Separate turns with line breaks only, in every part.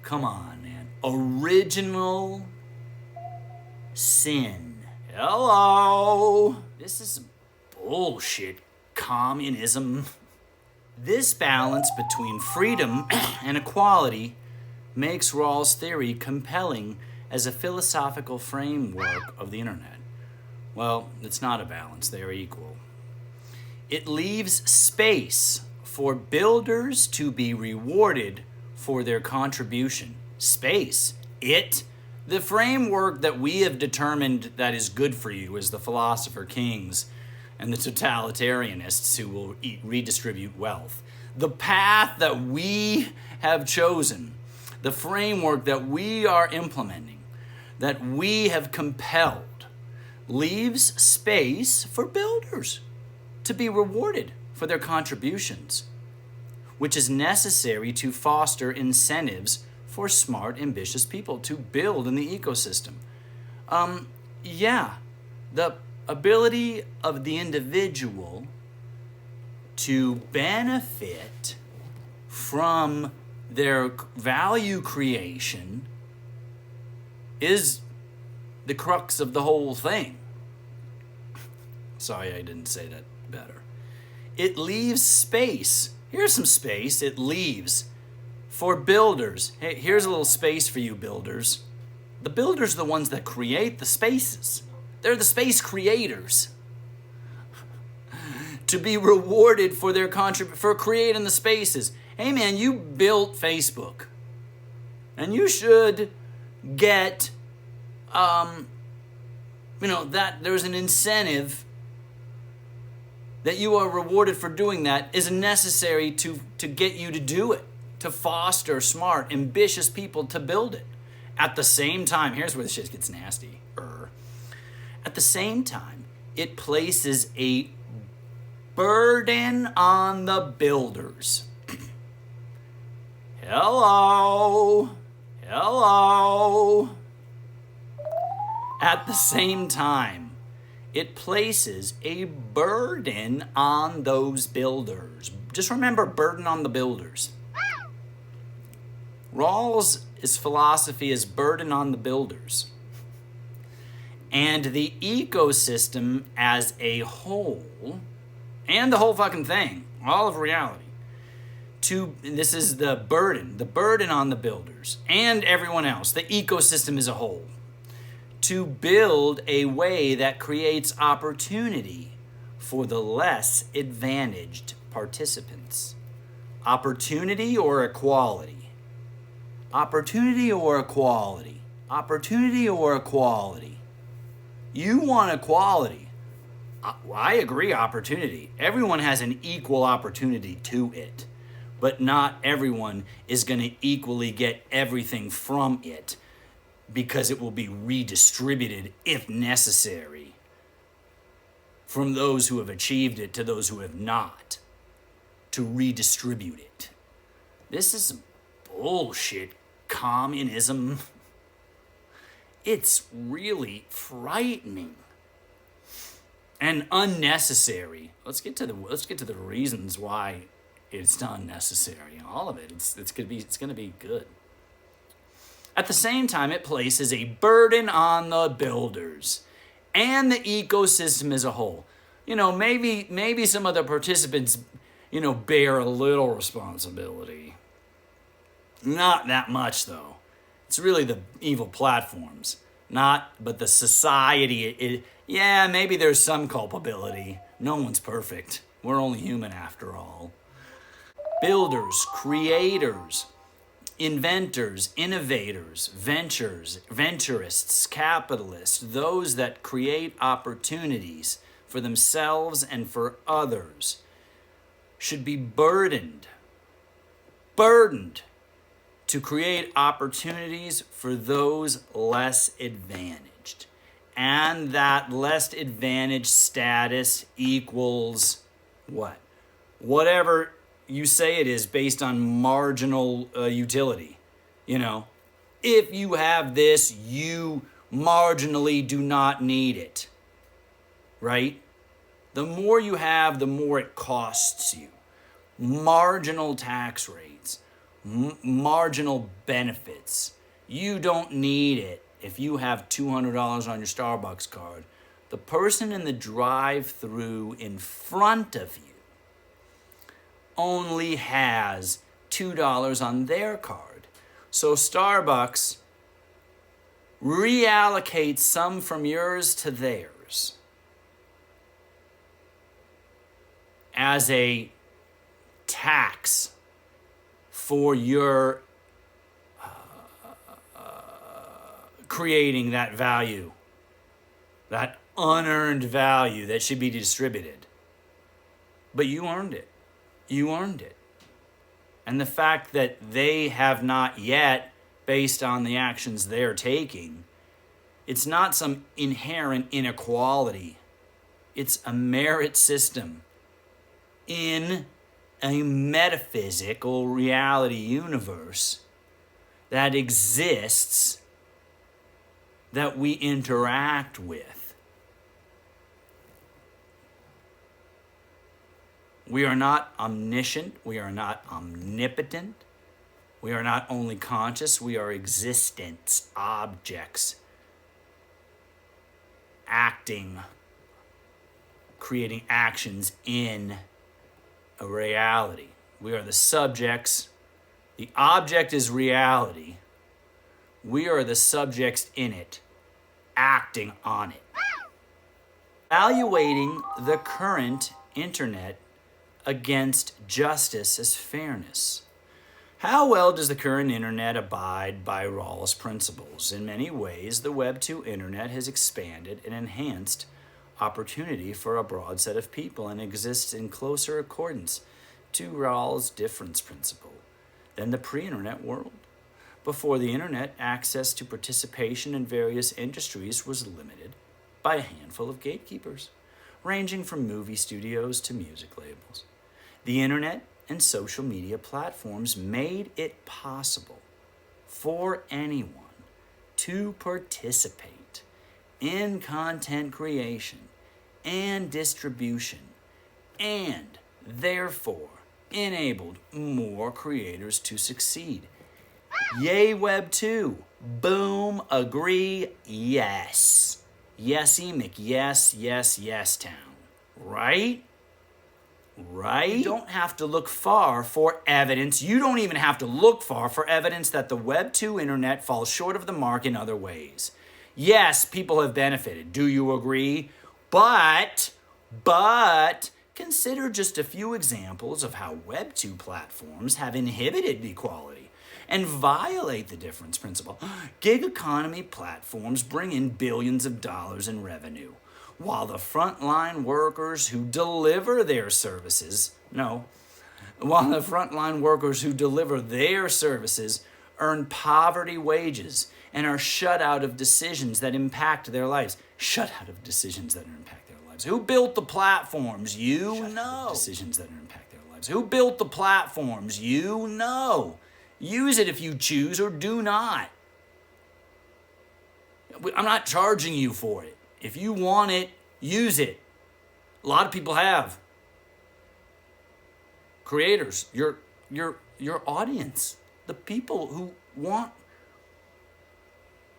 Come on, man. Original sin. Hello. This is bullshit communism. This balance between freedom and equality makes Rawls' theory compelling as a philosophical framework of the internet. Well, it's not a balance, they are equal. It leaves space for builders to be rewarded for their contribution. Space. The framework that we have determined that is good for you is the philosopher kings and the totalitarianists who will redistribute wealth. The path that we have chosen, the framework that we are implementing, that we have compelled, leaves space for builders to be rewarded for their contributions, which is necessary to foster incentives for smart, ambitious people to build in the ecosystem. The ability of the individual to benefit from their value creation is the crux of the whole thing. Sorry, I didn't say that better. It leaves space. Here's some space. It leaves for builders. Hey, here's a little space for you builders. The builders are the ones that create the spaces. They're the space creators. To be rewarded for their for creating the spaces. Hey man, you built Facebook. And you should get that there's an incentive that you are rewarded for doing that is necessary to get you to do it, to foster smart, ambitious people to build it. At the same time, here's where the shit gets nasty. At the same time, it places a burden on the builders. Hello. At the same time, it places a burden on those builders. Just remember, burden on the builders. Rawls' philosophy is burden on the builders. And the ecosystem as a whole, and the whole fucking thing, all of reality, this is the burden on the builders and everyone else, the ecosystem as a whole, to build a way that creates opportunity for the less advantaged participants. Opportunity or equality? Opportunity or equality? Opportunity or equality? You want equality. I agree, opportunity. Everyone has an equal opportunity to it, but not everyone is going to equally get everything from it because it will be redistributed if necessary from those who have achieved it to those who have not, to redistribute it. This is bullshit communism. It's really frightening and unnecessary. Let's get to the reasons why it's unnecessary. All of it. It's gonna be good. At the same time, it places a burden on the builders and the ecosystem as a whole. Maybe some of the participants, bear a little responsibility. Not that much though. It's really the evil platforms, but the society. Maybe there's some culpability. No one's perfect. We're only human after all. Builders, creators, inventors, innovators, venturists, capitalists, those that create opportunities for themselves and for others should be burdened to create opportunities for those less advantaged. And that less advantaged status equals what? Whatever you say it is based on marginal utility. If you have this, you marginally do not need it. Right? The more you have, the more it costs you. Marginal tax rates. marginal benefits. You don't need it if you have $200 on your Starbucks card. The person in the drive-through in front of you only has $2 on their card. So Starbucks reallocates some from yours to theirs as a tax for your creating that value, that unearned value that should be distributed. But you earned it. You earned it. And the fact that they have not yet, based on the actions they're taking, it's not some inherent inequality. It's a merit system in a metaphysical reality universe that exists, that we interact with. We are not omniscient. We are not omnipotent. We are not only conscious, we are existence, objects, acting, creating actions in a reality. We are the subjects. The object is reality. We are the subjects in it, acting on it. Evaluating the current internet against justice as fairness. How well does the current internet abide by Rawls principles? In many ways, the Web 2 internet has expanded and enhanced opportunity for a broad set of people and exists in closer accordance to Rawls' difference principle than the pre-internet world. Before the internet, access to participation in various industries was limited by a handful of gatekeepers, ranging from movie studios to music labels. The internet and social media platforms made it possible for anyone to participate in content creation and distribution, and therefore enabled more creators to succeed. Yay, Web 2. Boom, agree, yes. Yesy McYes, yes, town. Right? You don't have to look far for evidence. You don't even have to look far for evidence that the Web 2 internet falls short of the mark in other ways. Yes, people have benefited. Do you agree? But consider just a few examples of how Web 2 platforms have inhibited equality and violate the difference principle. Gig economy platforms bring in billions of dollars in revenue, while the frontline workers who deliver their services earn poverty wages and are shut out of decisions that impact their lives. Who built the platforms? You know. Decisions that impact their lives. Who built the platforms? You know. Use it if you choose or do not. I'm not charging you for it. If you want it, use it. A lot of people have. Creators, your audience, the people who want,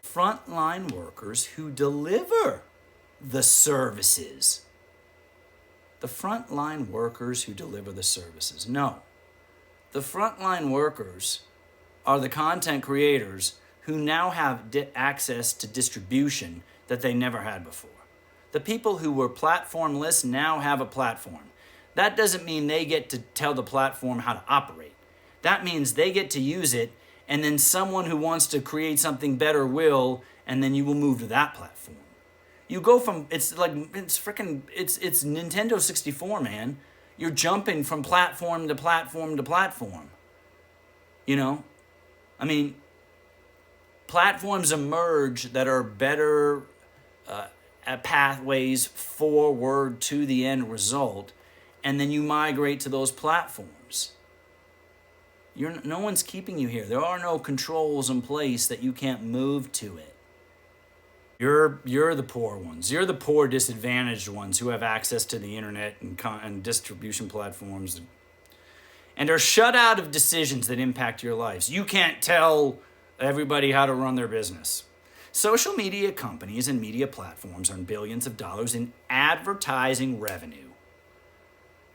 frontline workers who deliver the services. The frontline workers who deliver the services. No. The frontline workers are the content creators who now have access to distribution that they never had before. The people who were platformless now have a platform. That doesn't mean they get to tell the platform how to operate. That means they get to use it, and then someone who wants to create something better will, and then you will move to that platform. You go from, it's Nintendo 64, man. You're jumping from platform to platform to platform. You know? I mean, platforms emerge that are better pathways forward to the end result, and then you migrate to those platforms. No one's keeping you here. There are no controls in place that you can't move to it. You're the poor ones. You're the poor, disadvantaged ones who have access to the internet and distribution platforms. and are shut out of decisions that impact your lives. You can't tell everybody how to run their business. Social media companies and media platforms earn billions of dollars in advertising revenue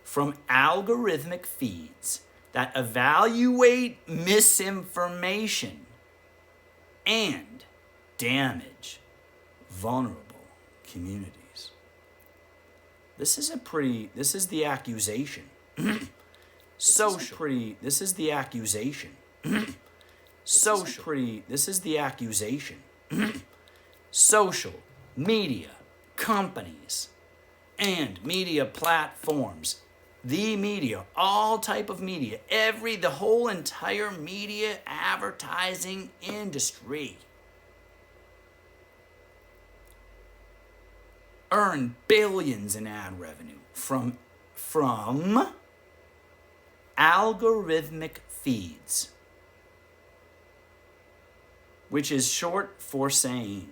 from algorithmic feeds that evaluate misinformation and damage vulnerable communities. This is the accusation. This is the accusation. Social media companies and media platforms, the media, all type of media, the whole entire media advertising industry earn billions in ad revenue from algorithmic feeds, which is short for saying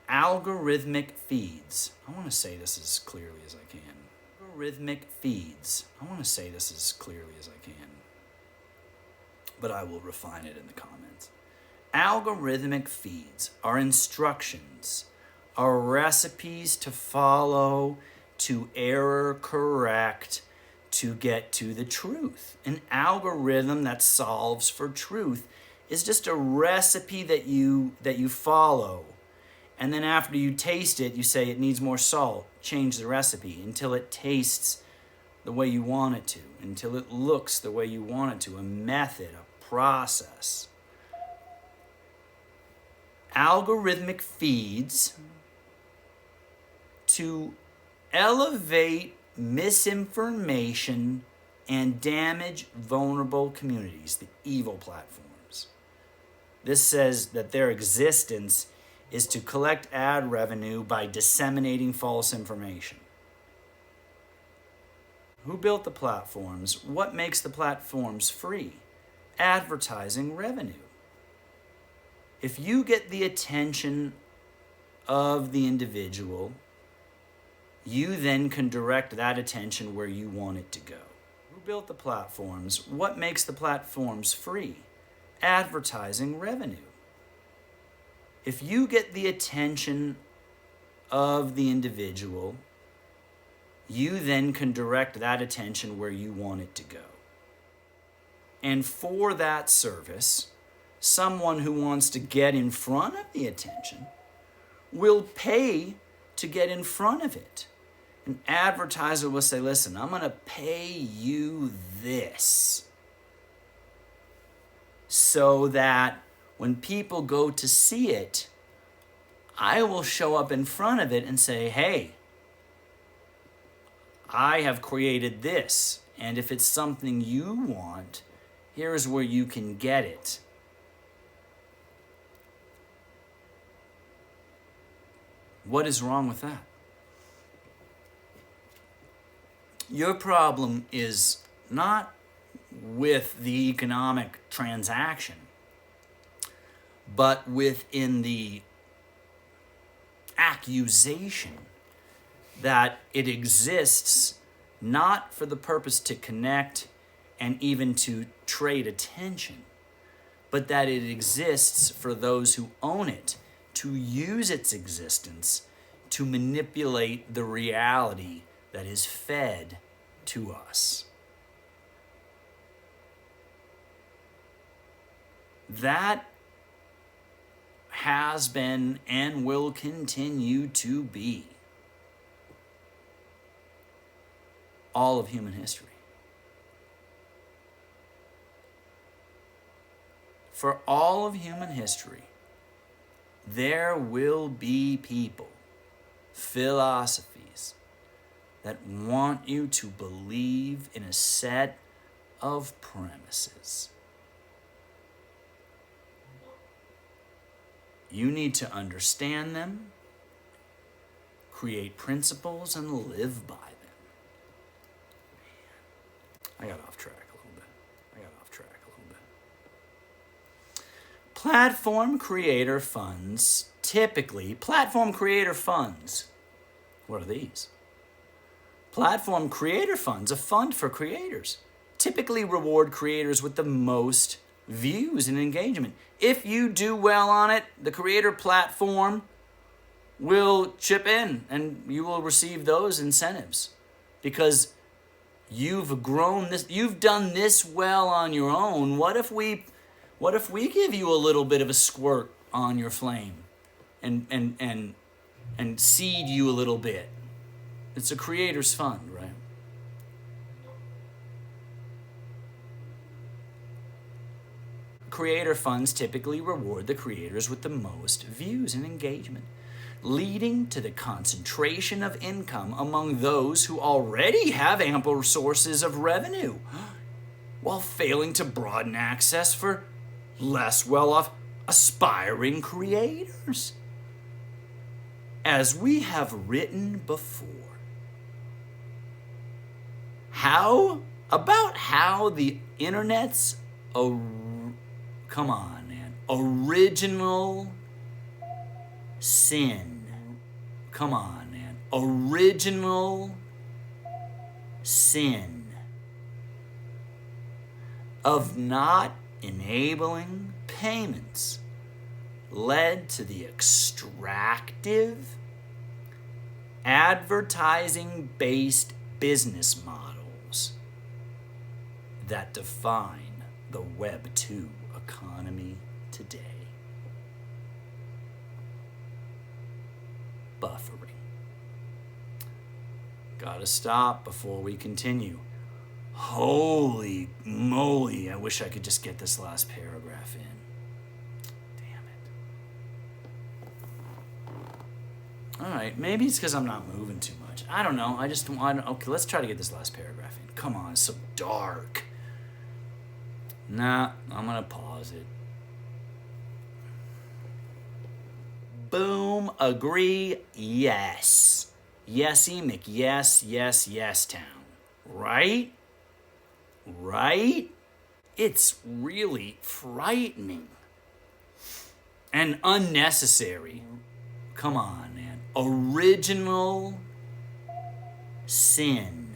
algorithmic feeds. I want to say this as clearly as I can. Algorithmic feeds. I want to say this as clearly as I can, but I will refine it in the comments. Algorithmic feeds are instructions, are recipes to follow, to error correct, to get to the truth. An algorithm that solves for truth is just a recipe that you follow. And then after you taste it, you say it needs more salt. Change the recipe until it tastes the way you want it to, until it looks the way you want it to. A method, a process. Algorithmic feeds to elevate misinformation and damage vulnerable communities, the evil platforms. This says that their existence is to collect ad revenue by disseminating false information. Who built the platforms? What makes the platforms free? Advertising revenue. If you get the attention of the individual, you then can direct that attention where you want it to go. Who built the platforms? What makes the platforms free? Advertising revenue. If you get the attention of the individual, you then can direct that attention where you want it to go. And for that service, someone who wants to get in front of the attention will pay to get in front of it. An advertiser will say, listen, I'm going to pay you this so that when people go to see it, I will show up in front of it and say, hey, I have created this, and if it's something you want, here's where you can get it. What is wrong with that? Your problem is not with the economic transaction, but within the accusation that it exists not for the purpose to connect and even to trade attention, but that it exists for those who own it to use its existence to manipulate the reality that is fed to us. That has been and will continue to be all of human history. For all of human history, there will be people, philosophies, that want you to believe in a set of premises. You need to understand them, create principles, and live by them. Man, I got off track a little bit. Platform creator funds, typically, platform creator funds, what are these? Platform creator funds, a fund for creators, typically reward creators with the most views and engagement. If you do well on it, the creator platform will chip in and you will receive those incentives because you've grown this, you've done this well on your own. What if we give you a little bit of a squirt on your flame and seed you a little bit? It's a creator's fund, right? Creator funds typically reward the creators with the most views and engagement, leading to the concentration of income among those who already have ample sources of revenue, while failing to broaden access for less well-off aspiring creators. As we have written before, how the internet's original sin. Original sin of not enabling payments led to the extractive, advertising-based business models that define the Web 2 economy today. Buffering. Gotta stop before we continue. Holy moly, I wish I could just get this last paragraph in. Damn it. Alright, maybe it's because I'm not moving too much. I don't know. Okay, let's try to get this last paragraph in. Come on, it's so dark. Nah, I'm gonna pause it. Boom, agree, yes. Yesy McYes, yes, town. Right? Right? It's really frightening. And unnecessary. Come on, man. Original sin